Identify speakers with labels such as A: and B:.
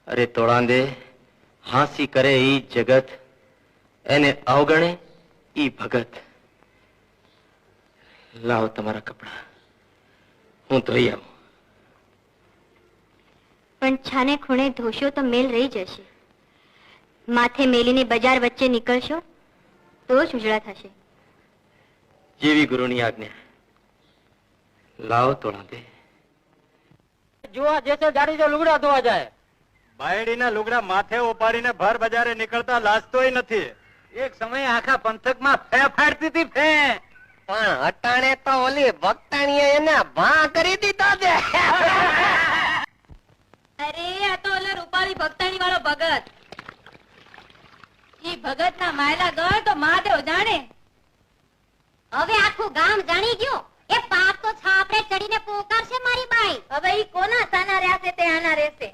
A: અરે તોળાંદે, હાંસી કરે ઈ જગત, એને અવગણે ઈ ભગત. લાવો તમારા કપડા, હું ધોઈ આવું.
B: પણ છાને ખૂણે ધોશો તો મેલ રહી જશે. માથે મેલીને બજાર વચ્ચે નીકળશો તો જ ઉજળા થશે.
A: જેવી ગુરુની આજ્ઞા. લાવો તોળાંદે.
C: જોવા જશે જાડી જો લુગડા ધોવા જાય. બાયડીના લુગડા માથે ઉપાડીને ભર બજારે નીકળતા લાજતોય નથી. એક સમયે આખા પંથકમાં ફે ફાડતી હતી ફે.
D: પણ અટાણે તો ઓલી ભક્તાણીએ એને ભા કરી દીધા છે.
B: અરે આ તો ઓલો રૂપાળી ભક્તાણી વાળો ભગત. ઈ ભગત ના માયલા ગળ તો મહાદેવ જાણે.
E: હવે આખું ગામ જાણી ગયું. એ પાપ તો છાપરે ચડીને પોકારશે મારી બાઈ.
B: હવે ઈ કોના સાના રહેશે તે આના રહેશે.